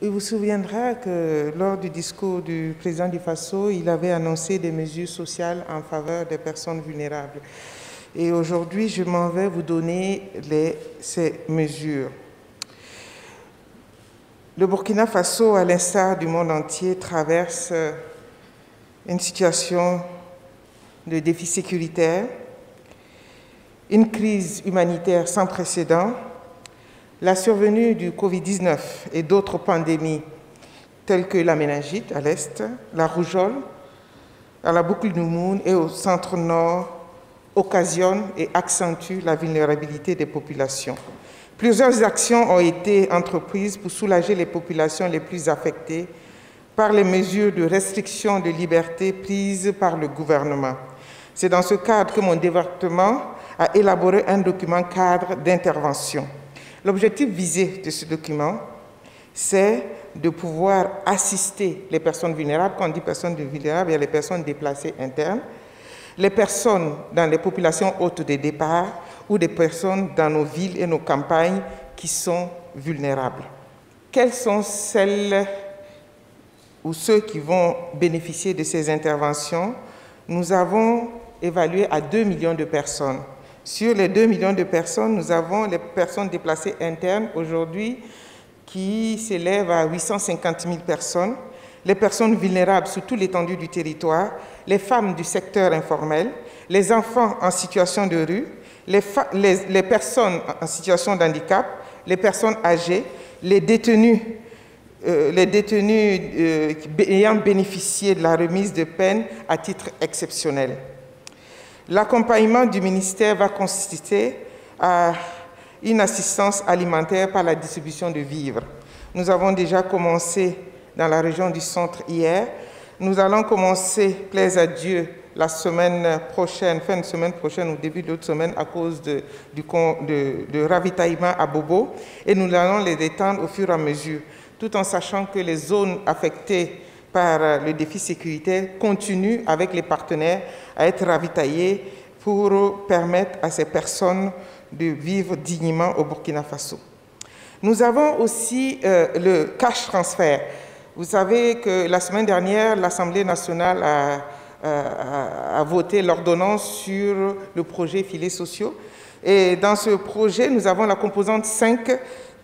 Il vous souviendra que lors du discours du président du Faso, il avait annoncé des mesures sociales en faveur des personnes vulnérables. Et aujourd'hui, je m'en vais vous donner ces mesures. Le Burkina Faso, à l'instar du monde entier, traverse une situation de défi sécuritaire, une crise humanitaire sans précédent, la survenue du Covid-19 et d'autres pandémies telles que la méningite à l'est, la rougeole, à la boucle du Moun et au centre-nord occasionnent et accentuent la vulnérabilité des populations. Plusieurs actions ont été entreprises pour soulager les populations les plus affectées par les mesures de restriction de liberté prises par le gouvernement. C'est dans ce cadre que mon département a élaboré un document cadre d'intervention. L'objectif visé de ce document, c'est de pouvoir assister les personnes vulnérables. Quand on dit personnes vulnérables, il y a les personnes déplacées internes, les personnes dans les populations hautes de départ ou des personnes dans nos villes et nos campagnes qui sont vulnérables. Quelles sont celles ou ceux qui vont bénéficier de ces interventions? Nous avons évalué à 2 millions de personnes. Sur les 2 millions de personnes, nous avons les personnes déplacées internes aujourd'hui qui s'élèvent à 850 000 personnes, les personnes vulnérables sur toute l'étendue du territoire, les femmes du secteur informel, les enfants en situation de rue, les personnes en situation de handicap, les personnes âgées, les détenus ayant bénéficié de la remise de peine à titre exceptionnel. L'accompagnement du ministère va consister à une assistance alimentaire par la distribution de vivres. Nous avons déjà commencé dans la région du centre hier. Nous allons commencer, plaise à Dieu, la semaine prochaine, fin de semaine prochaine ou début de l'autre semaine à cause de ravitaillement à Bobo, et nous allons les étendre au fur et à mesure, tout en sachant que les zones affectées par le défi sécuritaire continuent avec les partenaires à être ravitaillées pour permettre à ces personnes de vivre dignement au Burkina Faso. Nous avons aussi le cash transfert. Vous savez que la semaine dernière, l'Assemblée nationale a voté l'ordonnance sur le projet filets sociaux. Et dans ce projet, nous avons la composante 5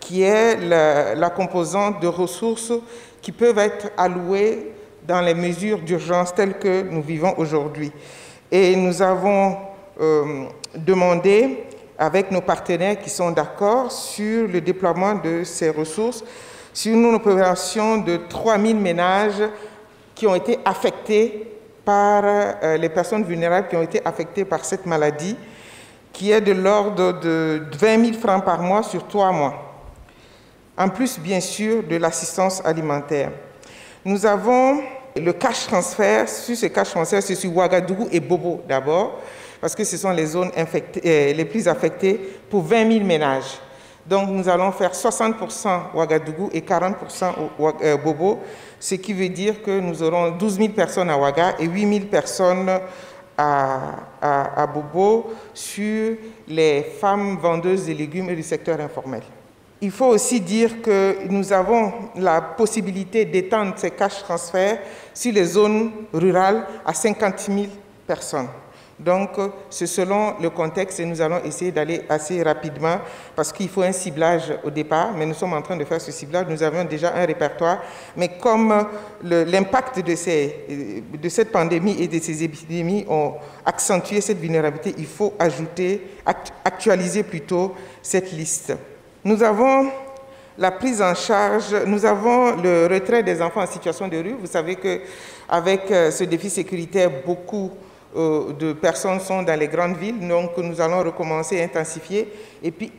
qui est la composante de ressources qui peuvent être allouées dans les mesures d'urgence telles que nous vivons aujourd'hui. Et nous avons demandé, avec nos partenaires qui sont d'accord, sur le déploiement de ces ressources, sur une opération de 3 000 ménages qui ont été affectés par les personnes vulnérables qui ont été affectées par cette maladie, qui est de l'ordre de 20 000 francs par mois sur 3 mois. En plus, bien sûr, de l'assistance alimentaire. Nous avons le cash transfert. Sur ce cash transfert, c'est sur Ouagadougou et Bobo d'abord, parce que ce sont les zones les plus affectées pour 20 000 ménages. Donc, nous allons faire 60% Ouagadougou et 40% Bobo, ce qui veut dire que nous aurons 12 000 personnes à Ouaga et 8 000 personnes à Bobo sur les femmes vendeuses de légumes et du secteur informel. Il faut aussi dire que nous avons la possibilité d'étendre ces cash transferts sur les zones rurales à 50 000 personnes. Donc, c'est selon le contexte et nous allons essayer d'aller assez rapidement parce qu'il faut un ciblage au départ, mais nous sommes en train de faire ce ciblage. Nous avons déjà un répertoire, mais comme l'impact de cette pandémie et de ces épidémies ont accentué cette vulnérabilité, il faut actualiser plutôt cette liste. Nous avons la prise en charge, nous avons le retrait des enfants en situation de rue. Vous savez qu'avec ce défi sécuritaire, beaucoup de personnes sont dans les grandes villes, donc nous allons recommencer à intensifier et puis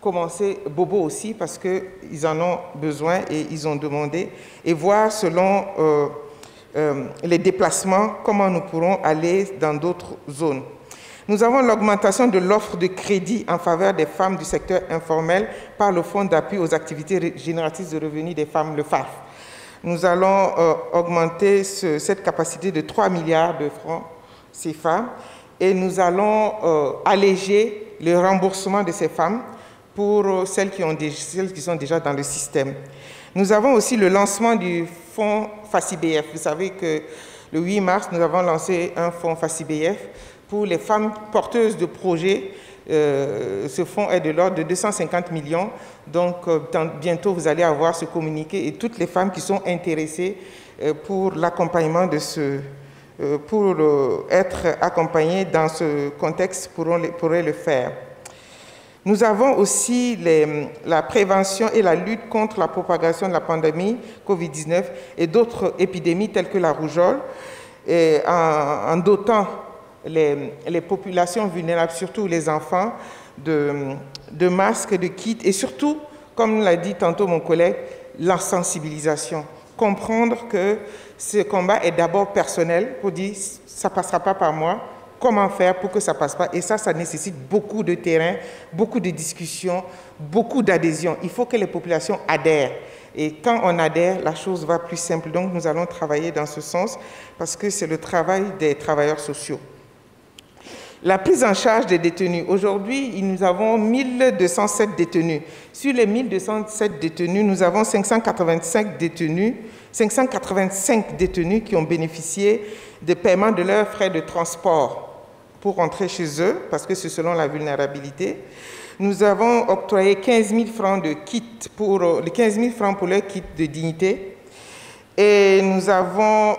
commencer Bobo aussi parce qu'ils en ont besoin et ils ont demandé et voir selon les déplacements comment nous pourrons aller dans d'autres zones. Nous avons l'augmentation de l'offre de crédit en faveur des femmes du secteur informel par le Fonds d'appui aux activités génératrices de revenus des femmes, le FARF. Nous allons augmenter cette capacité de 3 milliards de francs CFA et nous allons alléger le remboursement de ces femmes pour celles qui sont déjà dans le système. Nous avons aussi le lancement du fonds FACIBF. Vous savez que le 8 mars, nous avons lancé un fonds FACIBF pour les femmes porteuses de projets. Ce fonds est de l'ordre de 250 millions. Donc, bientôt, vous allez avoir ce communiqué et toutes les femmes qui sont intéressées pour l'accompagnement de pour être accompagnées dans ce contexte pourraient le faire. Nous avons aussi la prévention et la lutte contre la propagation de la pandémie Covid-19 et d'autres épidémies telles que la rougeole, en dotant les populations vulnérables, surtout les enfants, de masques, de kits et surtout, comme l'a dit tantôt mon collègue, la sensibilisation. Comprendre que ce combat est d'abord personnel pour dire « ça ne passera pas par moi ». Comment faire pour que ça ne passe pas? Et ça nécessite beaucoup de terrain, beaucoup de discussions, beaucoup d'adhésion. Il faut que les populations adhèrent. Et quand on adhère, la chose va plus simple. Donc, nous allons travailler dans ce sens parce que c'est le travail des travailleurs sociaux. La prise en charge des détenus. Aujourd'hui, nous avons 1207 détenus. Sur les 1207 détenus, nous avons 585 détenus qui ont bénéficié de paiement de leurs frais de transport pour rentrer chez eux, parce que c'est selon la vulnérabilité. Nous avons octroyé 15 000 francs de kit pour leur kit de dignité. Et nous avons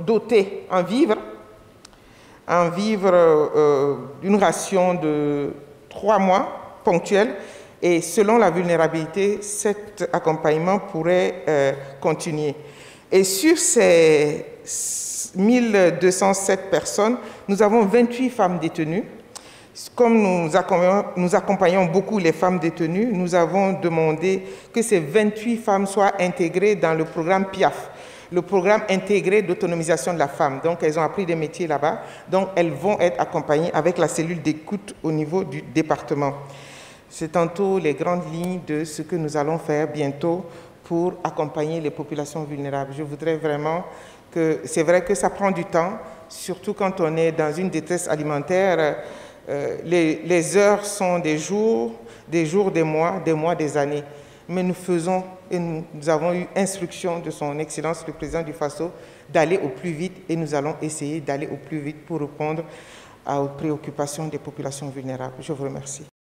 doté en vivres d'une ration de 3 mois ponctuelle. Et selon la vulnérabilité, cet accompagnement pourrait continuer. Et sur ces 1207 personnes, nous avons 28 femmes détenues. Comme nous accompagnons beaucoup les femmes détenues, nous avons demandé que ces 28 femmes soient intégrées dans le programme PIAF, le programme intégré d'autonomisation de la femme. Donc, elles ont appris des métiers là-bas. Donc, elles vont être accompagnées avec la cellule d'écoute au niveau du département. C'est tantôt les grandes lignes de ce que nous allons faire bientôt pour accompagner les populations vulnérables. Je voudrais vraiment que... C'est vrai que ça prend du temps, surtout quand on est dans une détresse alimentaire. Les heures sont des jours, des mois, des années. Mais nous faisons, et nous avons eu instruction de son Excellence, le président du FASO, d'aller au plus vite, et nous allons essayer d'aller au plus vite pour répondre aux préoccupations des populations vulnérables. Je vous remercie.